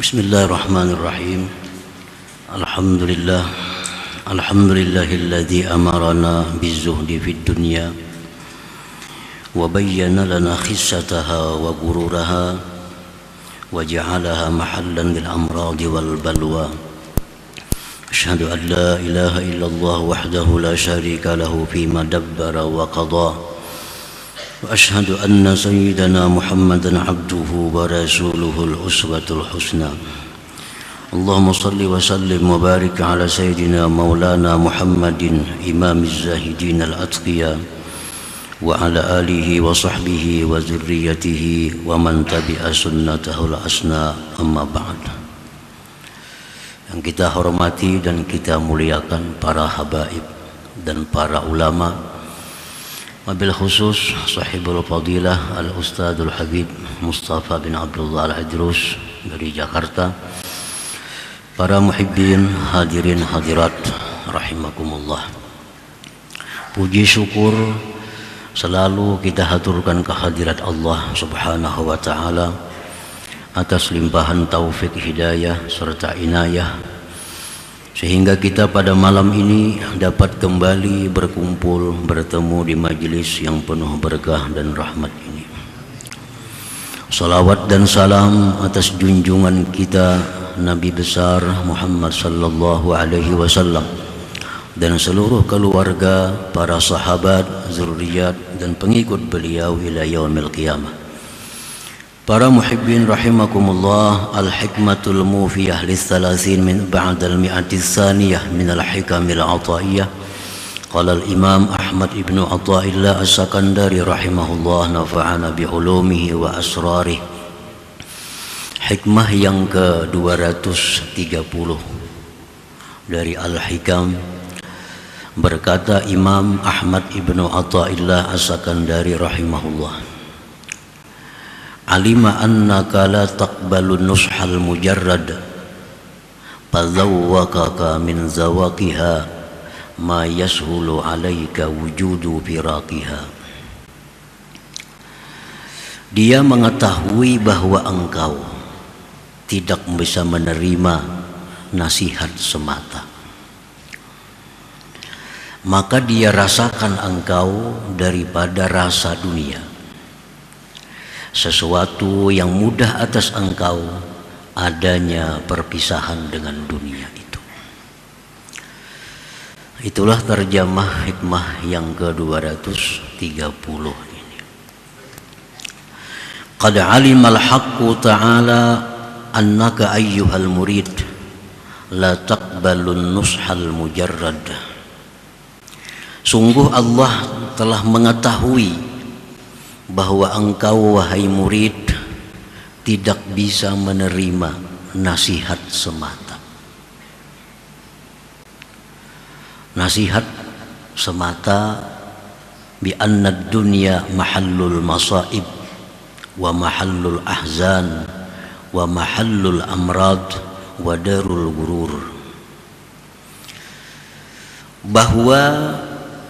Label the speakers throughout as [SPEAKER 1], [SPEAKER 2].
[SPEAKER 1] Bismillahirrahmanirrahim. Alhamdulillahilladzi amarana bizuhdi fid dunya wa bayyana lana khissataha wa gururaha wa ja'alaha mahallan lil amradi wal balwa. Asyhadu an la ilaha illallah wahdahu la syarika lahu fima dabbara wa qada. وأشهد أن سيدنا محمدا عبده ورسوله الأسوة الحسنى. اللهم صل وسلم وبارك على سيدنا مولانا محمد إمام الزاهدين الأتقياء وعلى آله وصحبه وذريته ومن تبع سنته الحسنى. أما بعد. Yang kita hormati dan kita muliakan para habaib dan para ulama, wabil khusus sahibul fadilah al-ustadzul habib Mustafa bin Abdullah al-Idrus dari Jakarta, para muhibbin hadirin hadirat rahimakumullah. Puji syukur selalu kita haturkan kehadirat Allah subhanahu wa ta'ala atas limpahan taufik hidayah serta inayah, sehingga kita pada malam ini dapat kembali berkumpul bertemu di majelis yang penuh berkah dan rahmat ini. Salawat dan salam atas junjungan kita Nabi besar Muhammad sallallahu alaihi wasallam dan seluruh keluarga, para sahabat, zurriyat dan pengikut beliau ila yaumil qiyamah. Para muhibbin rahimakumullah, al-hikmatul mufiyah lis-salasin min ba'dal mi'atis saniyah min al-hikamil ataiyah. Qala al-imam Ahmad ibnu Athaillah as-Sakandari rahimahullah, nafa'ana bi'ulumihi wa asrarih. Hikmah yang ke-230 dari Al-Hikam, berkata Imam Ahmad ibnu Athaillah as-Sakandari rahimahullah, alima annaka la taqbalu nushal mujarrad fazawwaqaka min zawaqiha ma yashulu alaika wujudu firaqiha. Dia mengetahui bahwa engkau tidak bisa menerima nasihat semata, maka dia rasakan engkau daripada rasa dunia, sesuatu yang mudah atas engkau adanya perpisahan dengan dunia itu. Itulah terjemah hikmah yang ke-230 ini. Qad alimal haqqu ta'ala annaka ayyuhal murid la taqbalun nushal mujarrad. Sungguh Allah telah mengetahui bahwa engkau wahai murid tidak bisa menerima nasihat semata. Nasihat semata bi anna dunya mahallul masaib wa mahallul ahzan wa mahallul amrad wa darul gurur. Bahwa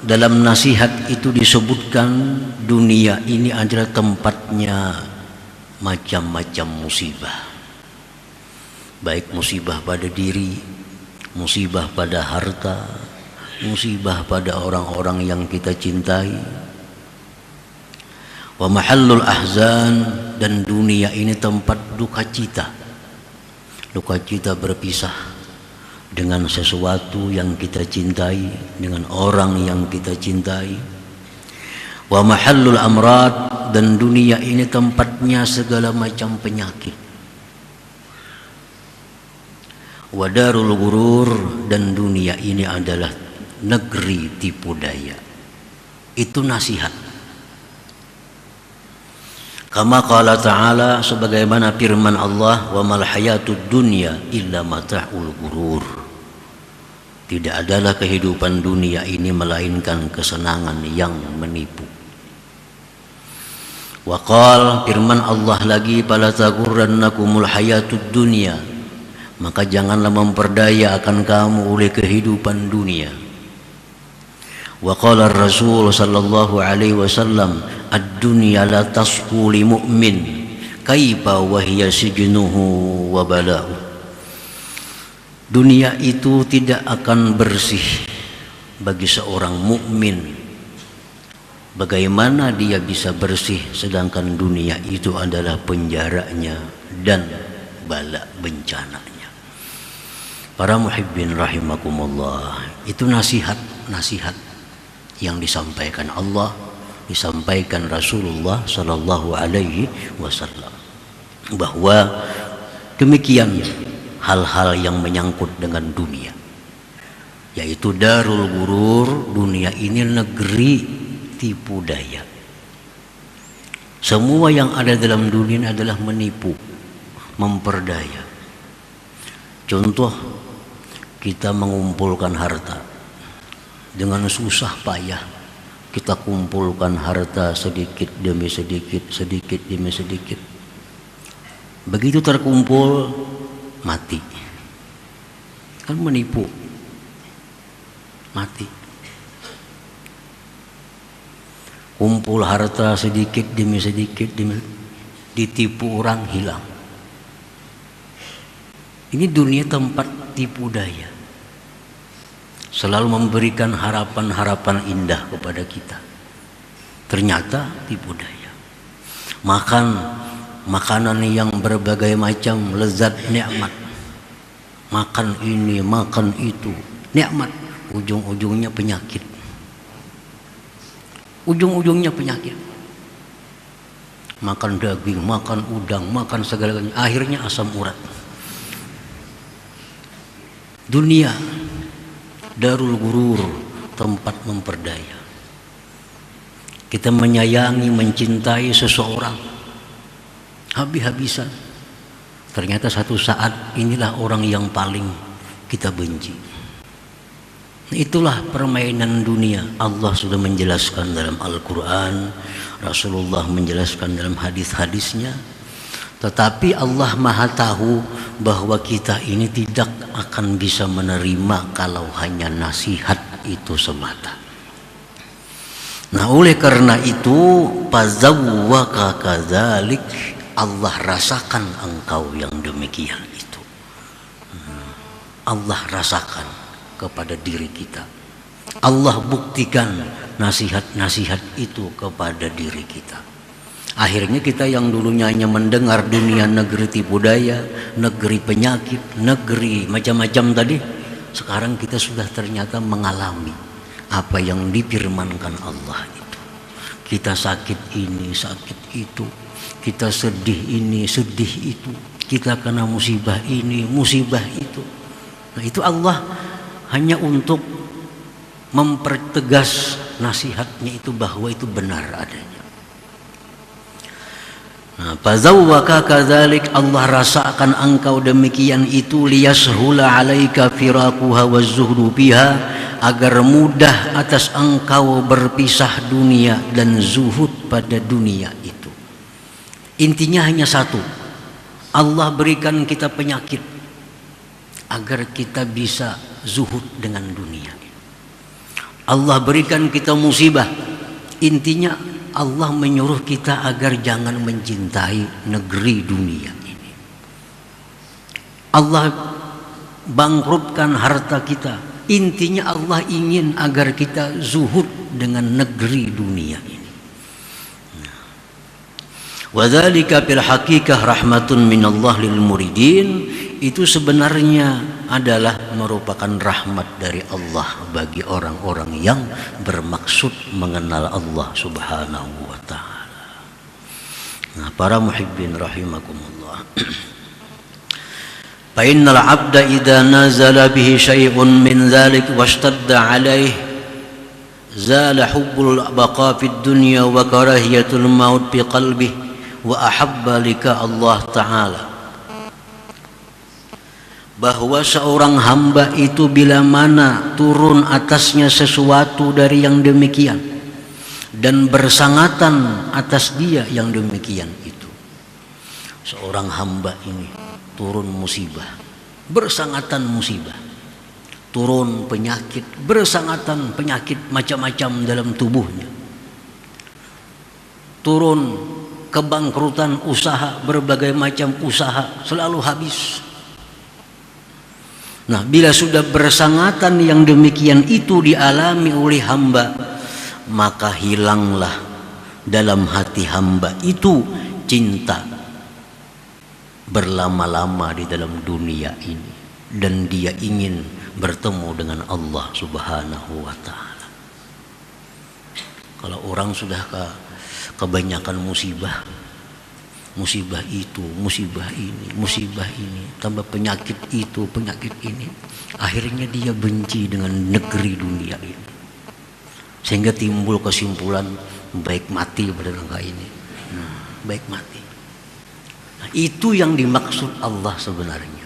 [SPEAKER 1] dalam nasihat itu disebutkan dunia ini adalah tempatnya macam-macam musibah, baik musibah pada diri, musibah pada harta, musibah pada orang-orang yang kita cintai. Wa mahallul ahzan, dan dunia ini tempat duka cita berpisah dengan sesuatu yang kita cintai, dengan orang yang kita cintai. Wa mahallul amrad, dan dunia ini tempatnya segala macam penyakit. Wa darul gurur, dan dunia ini adalah negeri tipu daya. Itu nasihat. Kama qala ta'ala, sebagaimana firman Allah, wa mal hayatud dunya illa mata'ul gurur. Tidak adalah kehidupan dunia ini melainkan kesenangan yang menipu. Wa qala, firman Allah lagi, fala taghurrannakumul hayatud dunya, maka janganlah memperdaya akan kamu oleh kehidupan dunia. Wa qala Rasul sallallahu alaihi wasallam, ad-dunya la tasqu li mu'min kaifa wa hiya sijnuhu wa bala'u. Dunia itu tidak akan bersih bagi seorang mukmin. Bagaimana dia bisa bersih sedangkan dunia itu adalah penjaranya dan bala bencananya. Para muhibbin rahimakumullah, itu nasihat yang disampaikan Allah, disampaikan Rasulullah sallallahu alaihi wasallam, bahwa demikian hal-hal yang menyangkut dengan dunia, yaitu darul gurur. Dunia ini negeri tipu daya. Semua yang ada dalam dunia adalah menipu, memperdaya. Contoh, kita mengumpulkan harta dengan susah payah. Kita kumpulkan harta sedikit demi sedikit, sedikit demi sedikit. Begitu terkumpul, mati. Kan menipu, mati. Kumpul harta sedikit demi sedikit, ditipu orang, hilang. Ini dunia tempat tipu daya. Selalu memberikan harapan-harapan indah kepada kita. Ternyata tipu daya. Makan makanan yang berbagai macam, lezat, nikmat. Makan ini, makan itu, nikmat. Ujung-ujungnya penyakit. Ujung-ujungnya penyakit. Makan daging, makan udang, makan segala-galanya, akhirnya asam urat. Dunia darul gurur, tempat memperdaya. Kita menyayangi, mencintai seseorang habis-habisan. Ternyata satu saat inilah orang yang paling kita benci. Itulah permainan dunia. Allah sudah menjelaskan dalam Al-Quran, Rasulullah menjelaskan dalam hadis-hadisnya. Tetapi Allah Maha tahu bahwa kita ini tidak akan bisa menerima kalau hanya nasihat itu semata. Nah, oleh karena itu, fazawwaka kadzalik, Allah rasakan engkau yang demikian itu. Allah rasakan kepada diri kita. Allah buktikan nasihat-nasihat itu kepada diri kita. Akhirnya kita yang dulunya hanya mendengar dunia negeri tipu daya, negeri penyakit, negeri macam-macam tadi, sekarang kita sudah ternyata mengalami apa yang difirmankan Allah itu. Kita sakit ini, sakit itu, kita sedih ini, sedih itu, kita kena musibah ini, musibah itu. Nah, itu Allah hanya untuk mempertegas nasihatnya itu bahwa itu benar adanya. Nah, fazawwaka kadzalik, Allah rasakan engkau demikian itu, liyashula 'alaika firaquha wazuhdu biha, agar mudah atas engkau berpisah dunia dan zuhud pada dunia itu. Intinya hanya satu, Allah berikan kita penyakit agar kita bisa zuhud dengan dunia. Allah berikan kita musibah, intinya Allah menyuruh kita agar jangan mencintai negeri dunia ini. Allah bangkrutkan harta kita, intinya Allah ingin agar kita zuhud dengan negeri dunia ini. Wa dzalika fil haqiqah rahmatun minallah lil muridin, itu sebenarnya adalah merupakan rahmat dari Allah bagi orang-orang yang bermaksud mengenal Allah Subhanahu wa ta'ala. Nah, para muhibbin rahimakumullah, fa innal 'abda idza nazala bihi syai'un min dzalik washtadda 'alaihi zala hubbul baqa fid dunya wa karahiyatul maut fi qalbihi wa ahabba lika Allah ta'ala. Bahwa seorang hamba itu bila mana turun atasnya sesuatu dari yang demikian dan bersangatan atas dia yang demikian itu, seorang hamba ini turun musibah, bersangatan musibah, turun penyakit, bersangatan penyakit macam-macam dalam tubuhnya, turun kebangkrutan usaha, berbagai macam usaha selalu habis. Nah, bila sudah bersangatan yang demikian itu dialami oleh hamba, maka hilanglah dalam hati hamba itu cinta berlama-lama di dalam dunia ini, dan dia ingin bertemu dengan Allah Subhanahu wa ta'ala. Kalau orang sudah kebanyakan musibah itu, musibah ini, tambah penyakit itu, penyakit ini, akhirnya dia benci dengan negeri dunia ini, sehingga timbul kesimpulan baik mati pada langkah ini. Baik mati. Nah, itu yang dimaksud Allah sebenarnya.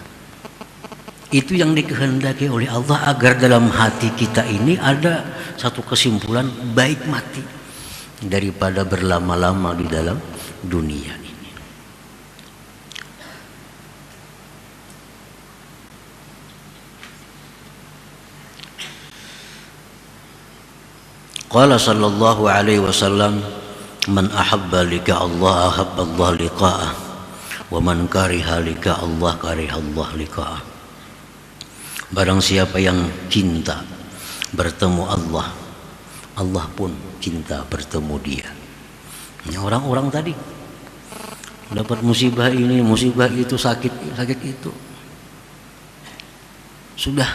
[SPEAKER 1] Itu yang dikehendaki oleh Allah, agar dalam hati kita ini ada satu kesimpulan baik mati daripada berlama-lama di dalam dunia ini. Qala sallallahu alaihi wasallam, man ahabba liqa Allah ahabba Allah liqa'ah, wa man kariha liqa Allah kariha Allah liqa'ah. Barang siapa yang cinta bertemu Allah, Allah pun cinta bertemu dia. Orang-orang tadi dapat musibah ini, musibah itu, sakit itu, sudah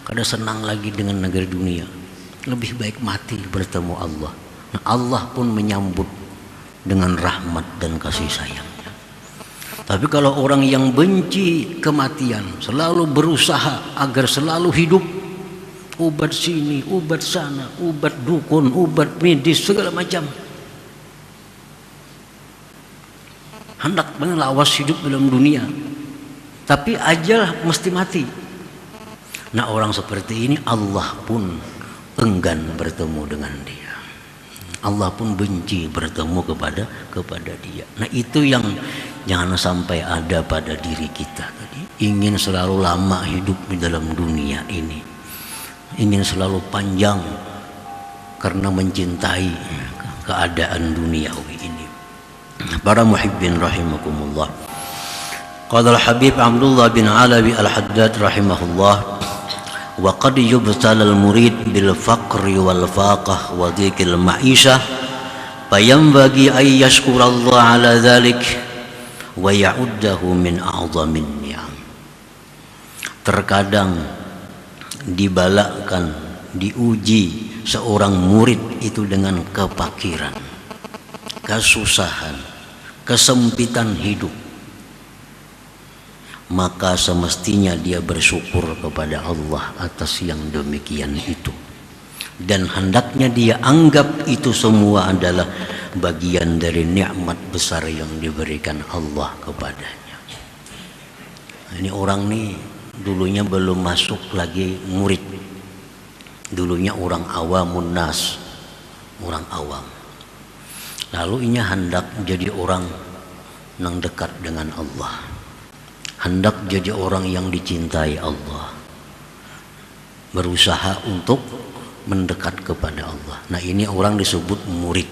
[SPEAKER 1] kada senang lagi dengan negeri dunia, lebih baik mati bertemu Allah. Nah, Allah pun menyambut dengan rahmat dan kasih sayangnya. Tapi kalau orang yang benci kematian, selalu berusaha agar selalu hidup, obat sini, obat sana, obat dukun, obat medis, segala macam, hendak lawas hidup dalam dunia, tapi ajal mesti mati. Nah, orang seperti ini Allah pun enggan bertemu dengan dia. Allah pun benci bertemu kepada dia. Nah, itu yang jangan sampai ada pada diri kita tadi. Ingin selalu lama hidup di dalam dunia ini, ingin selalu panjang karena mencintai keadaan duniawi ini. Para muhibbin rahimakumullah. Qala al-Habib Abdullah bin Alawi al-Haddad rahimahullah, wa qad yubtala al-murid bil faqri wal faqah wa dhikil ma'isha fayanbaghi ay yashkura Allah ala dhalik wa ya'uddahu min a'zamin ni'am. Terkadang dibalakkan, diuji seorang murid itu dengan kepakiran, kesusahan, kesempitan hidup, maka semestinya dia bersyukur kepada Allah atas yang demikian itu, dan hendaknya dia anggap itu semua adalah bagian dari nikmat besar yang diberikan Allah kepadanya. Ini orang nih dulunya belum masuk lagi murid, dulunya orang awamun nas, orang awam, lalu ini hendak jadi orang yang dekat dengan Allah, hendak jadi orang yang dicintai Allah, berusaha untuk mendekat kepada Allah. Nah, ini orang disebut murid.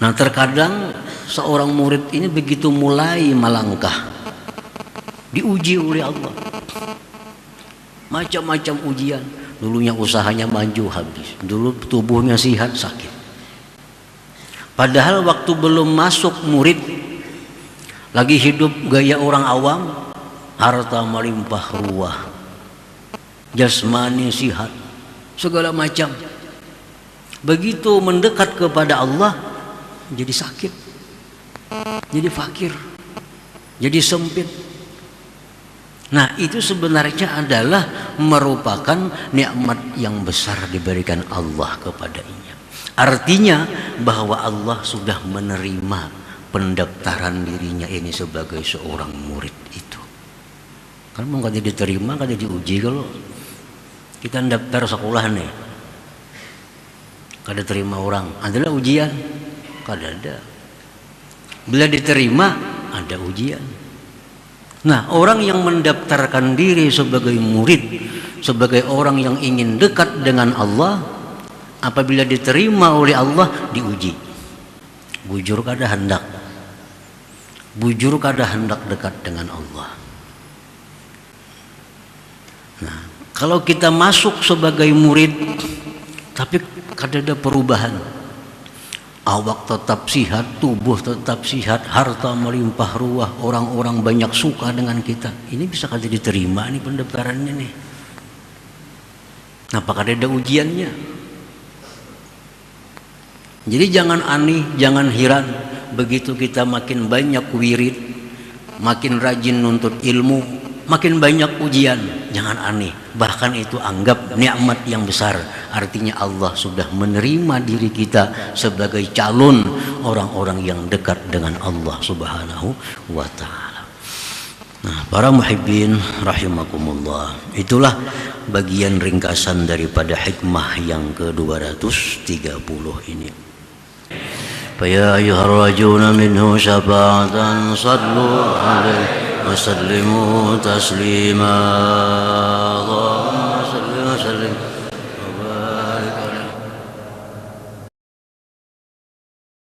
[SPEAKER 1] Nah, terkadang seorang murid ini begitu mulai melangkah, diuji oleh Allah, macam-macam ujian. Dulunya usahanya maju habis, dulu tubuhnya sehat sakit. Padahal waktu belum masuk murid, lagi hidup gaya orang awam, harta melimpah ruah, jasmani sihat, segala macam. Begitu mendekat kepada Allah, jadi sakit, jadi fakir, jadi sempit. Nah, itu sebenarnya adalah merupakan nikmat yang besar diberikan Allah kepadanya. Artinya bahwa Allah sudah menerima pendaftaran dirinya ini sebagai seorang murid itu. Kan mau kada diterima, kada diuji. Kalau kita daftar sekolah nih, kada terima orang, adalah ujian? Kada ada. Bila diterima, ada ujian. Nah, orang yang mendaftarkan diri sebagai murid, sebagai orang yang ingin dekat dengan Allah, apabila diterima oleh Allah, diuji. Bujur kada hendak. Bujur kada hendak dekat dengan Allah. Nah, kalau kita masuk sebagai murid tapi kada ada perubahan, awak tetap sihat, tubuh tetap sihat, harta melimpah ruah, orang-orang banyak suka dengan kita, ini bisa kada diterima nih pendaftarannya nih. Kenapa kada ada ujiannya? Jadi jangan aneh, jangan heran begitu kita makin banyak wirid, makin rajin nuntut ilmu, makin banyak ujian. Jangan aneh, bahkan itu anggap nikmat yang besar. Artinya Allah sudah menerima diri kita sebagai calon orang-orang yang dekat dengan Allah Subhanahu wa ta'ala. Nah, para muhibbin rahimakumullah, itulah bagian ringkasan daripada hikmah yang ke-230 ini. فيا أيها الرجون منه شفاعة صلوا عليه وسلموا تسليما.